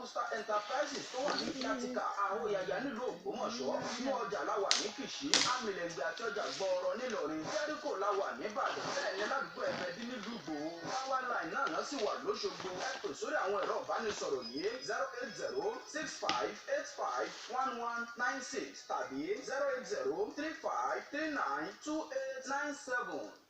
Star Enterprises tó wà ní kíátíkà Àhóyàyà nílùú Ògbómọ̀ṣọ́. Inú ọjà la wà ní Kìṣí, Àmìlẹ̀gbẹ̀ àti ọjà gbọ́ọ̀rọ̀ nílọrin. Jẹ́ríkò la wà ní Ìbàdàn. Bẹ́ẹ̀ ni ládùúgbò Ẹ̀fẹ̀dí nílùú Ìgbòho. Power line náà sì wà lóṣogbo. Ẹ pè sórí àwọn ẹ̀rọ ìbánisọ̀rọ̀ yìí 08065851196 tàbí 08035392897.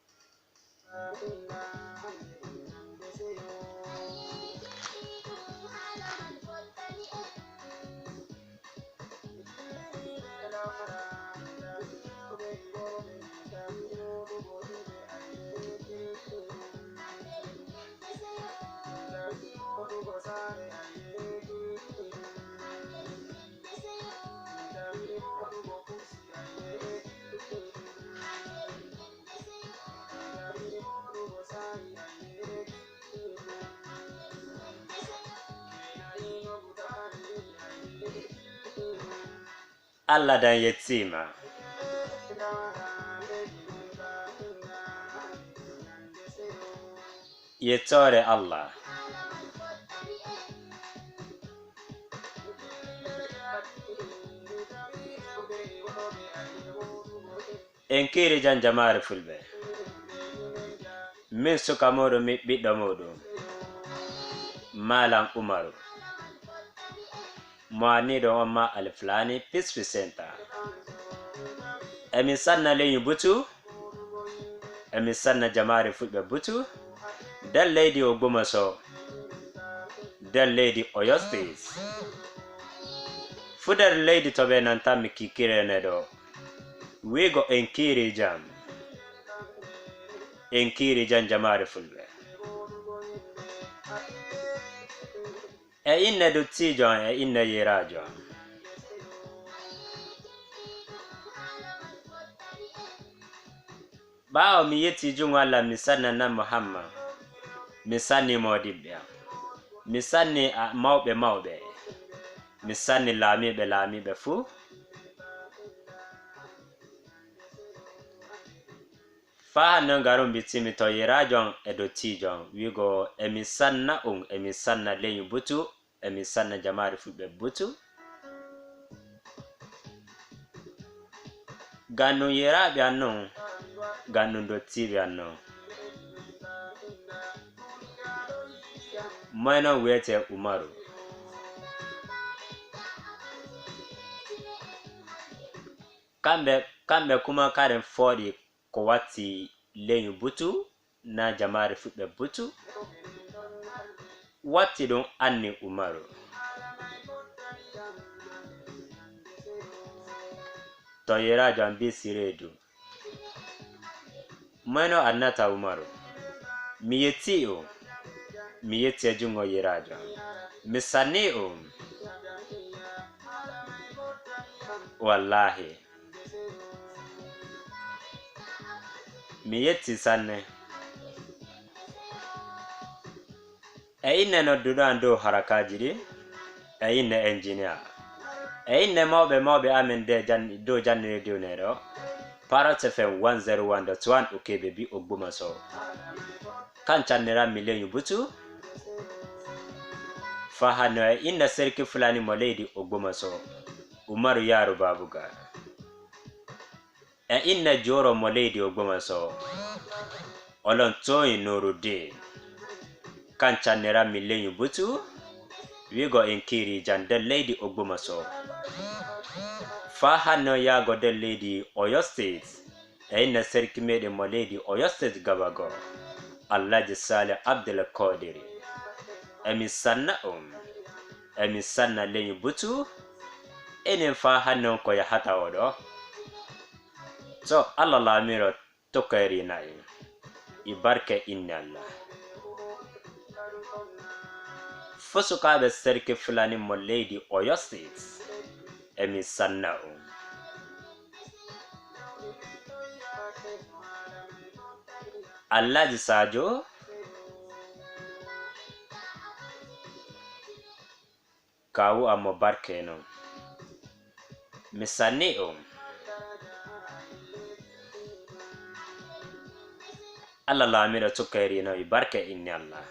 Allah dan yetima. Yetore Allah. Enkiri jan jamare Fulbe. Min suka modo mi ɓiɗɗo moɗum. Malam Umaru. Moaniɗo on ma Alfullanny Peace Center. Emi sanna leñu butu. Emi sanna jamare Fulbe butu. Del leydi Ogbomoso. Del leydi Oyo State. Fudar leydi to ɓe nan tan mi kikirene ɗo. Wigo enkiri jam. Enkiri jan jamare Fulbe. E inne dottijon e inne yerajo. Bawo mi yetti jungo Allah mi sanna nan Muhammad. Mi sanni modibbe. Mi sanni mawɓe. Mi sanni laamiɓe fu. Fa non garum bitimi to yerajon e dottijon wigo emi sanna emi sanna leñu butu. Emi sanna jamare Fulbe butu. Gannu yeraɓe annon, gannu dottiɓe annon. Moyno wiyete Umaru. Kamɓe kuma karen fooɗi ko watti leñu butu na jamare Fulbe butu. Watti ɗum anni Umaru. To yerajo an bi siredu. Moyno annata Umaru. Mi yetti e jungo yerajo. Mi sanni Wallahi. Mi yetti sanne. E inne nodduɗo an dow harakaji ɗi. E inne engineer. E inne mawɓe amen dow jannire diwneɗo. Parrot FM 101.1 Ukebe bi Ogbomoso. Kan channera mi leñu butu. Fa hanno e inne serki Fulani mo leydi Ogbomoso. Umaru Yaro Babuga. E inne joro mo leydi Ogbomoso. Olon toyi Nuruddin. Kan channera mi leñu butu. Wigo enkiri jan del leydi Ogbomoso. Fa hanno yago del leydi Oyo State. E inne serki meɗen mo leydi Oyo State gabago. Alhaji Saleh Abdul Qadiri. Emi sanna leñu butu. Enen fa hanno ko yahata oɗo. So Allah laamiro tokkayri nayi. Ibarke inne Allah. Fusukaɓe serki Fulani mo leydi Oyo State. Emi sanna Alhaji Sajo. Kawu amo barke no. Mi sanni Allah laamiro tokkayri nayi. Barke inne Allah.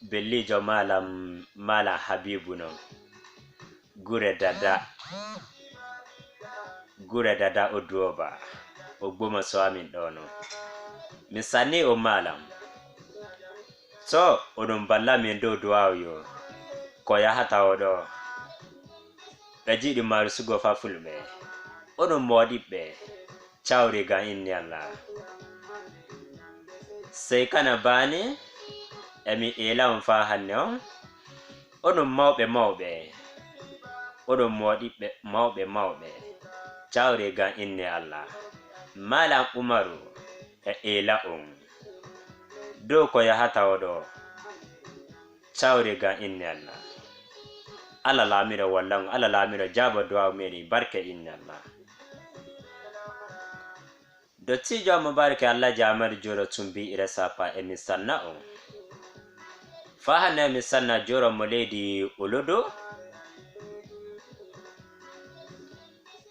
Belijo mala Habibu no. Gure dada Oduoba. Ogbomoso amin dono. Misani o malam. So odum balla min do duayo. Koya hata odo. Beji di marusugo fa Fulbe. Odum modi be. Chawri ga inni Allah. Sei kana bani. Emi ela mfa hanno. Odum mawbe. Odum modi be mawbe. Chawri ga inni Allah. Malam Umaru. Ela do ko ya hata odo chawre ga inni Allah ala lamira wallan ala lamira jaba du'a meri barke inni Allah do tijo mubaraka Allah jamar joro tumbi ira sapa emisanna fahana emisanna joro moledi olodo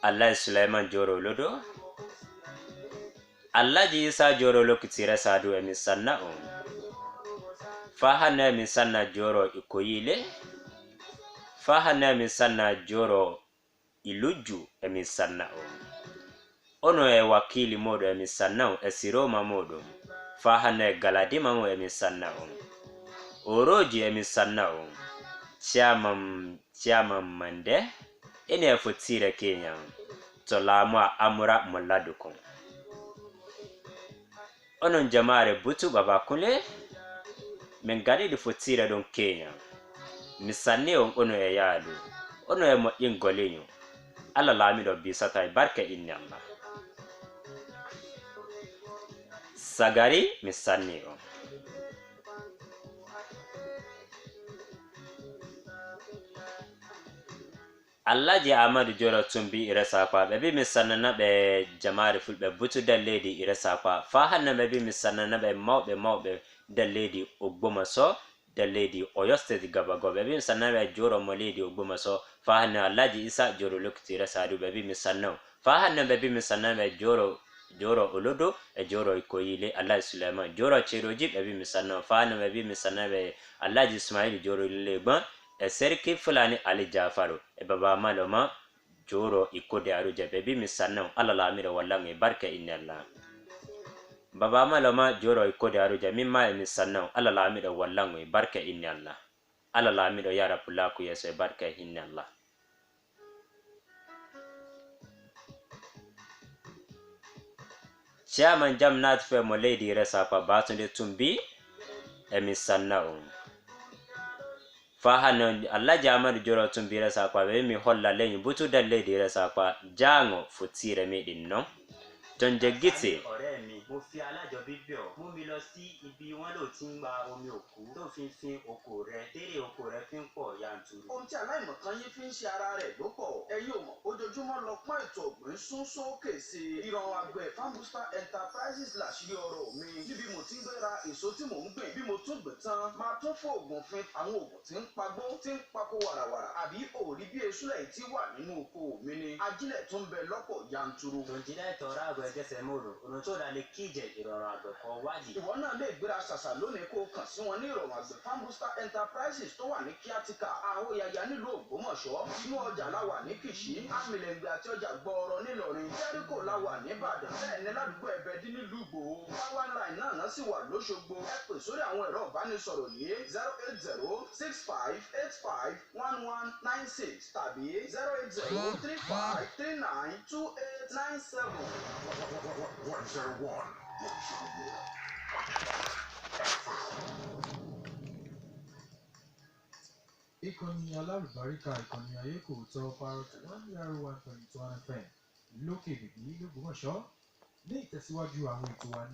Allah Sulaiman joro olodo Allah ji isa joro lokitira sadu emisanna fahana emisanna joro ikoyile fahana emisanna joro iluju emisanna ono e wakili modo emisanna esiroma modo fahana galadima mo emisanna oroji emisanna chiamam mande ene futira Kenya to lamwa amura muladukon onon jamaare butu baba kule men gadi di futira don Kenya misanne ono e yaadu ono e mo ingolenyo ala lamido bisata barka inni Allah sagari misanne Allah ji amadu joro tumbi irasa kwa bebi misanna be jamaare Fulbe butu dalledi irasa kwa fa hanna bebi misanna be mawbe dalledi Ogbomoso dalledi Oyo State gabago bebi misanna be joro moledi Ogbomoso fa hanna Allah ji isa joro lokti irasa du bebi misanna fa hanna bebi misanna be joro olodo e joro ikoyile Allah Sulaiman joro cheroji bebi misanna fa hanna bebi misanna be Allah ji Ismail joro legban e serki Fulani Ali Jafaru e baba maloma joro ikode aruja bebi misanna ala lamira wallange barka inni Allah baba maloma joro ikode aruja mimma e misanna ala lamira wallange barka inni Allah ala lamira ya rabulaku yeso barka inni Allah Chairman jamnat fe mo lady resa pa batunde tumbi e misanna fahano Allah jamar joro tumbira sa kwa be mi holla lenyi butu dalle dira sa kwa jango futire medin no tonje giti ore mi mo fi alajo bibio mo mi lọ sí ibi wọ́n ló tin gba omi òkú tó fin oko rẹ̀ tere oko rẹ̀ fin pọ̀ yanturu ohun tí aláìmọ̀ kan yín fi ń ṣe ara rẹ̀ ló pọ̀ ẹ̀yin ò mọ̀ ojoojúmọ́ lọ́pọ̀ ètò ọ̀gbìn sún sókè sí ìran àgbẹ̀ Farmbuster Enterprises làṣírí ọ̀rọ̀ mi níbi mo ti ń gbéra èso tí mò ń gbìn bí mo tún gbìn tán máa tún fún oògùn fin àwọn oògùn tí ń pagbó tí ń pako wàràwàrà àbí òòrí bí esúlẹ̀ tí wà nínú oko mi ni ajílẹ̀ tó ń bẹ lọ́pọ̀ yanturu. tonjilẹ̀ tọ́ra àgbẹ̀ gẹ́sẹ̀ mọ́rò ọ̀nà tó dá lè kíjẹ ìrọ̀rùn àgbẹ̀ kan wádìí. ìwọ náà lè gbéra ṣàṣà lónìí kó kàn sí wọn ní ìrọ̀rùn àgbẹ̀ Farmbuster Enterprises tó wà ní kíátíkà àhóyàyà nílùú Ògbómọ̀ṣọ́ inú ọjà láwà ní Kìṣí àmìlẹ̀ngbẹ̀ àti ọjà gbọ́ọ̀rọ̀ nílọrin jẹ́ríkò láwà níbàdàn bẹ́ẹ̀ ní ládùúgbò Ẹ̀bẹ̀dí nílùú Ìgbòho power line náà sì wà lóṣogbo ẹ pè sórí àwọn ẹ̀rọ ìbánisọ̀rọ̀ yìí 08065851196 tàbí 08035392897. 101. Ikini alálùbáríkà ìkànnì ayé kò tọ́ Parrot 101.1 FM lókè bèbí l'Ógbómọ̀ṣọ́ ní ìtẹ̀síwájú àwọn ètò wa ní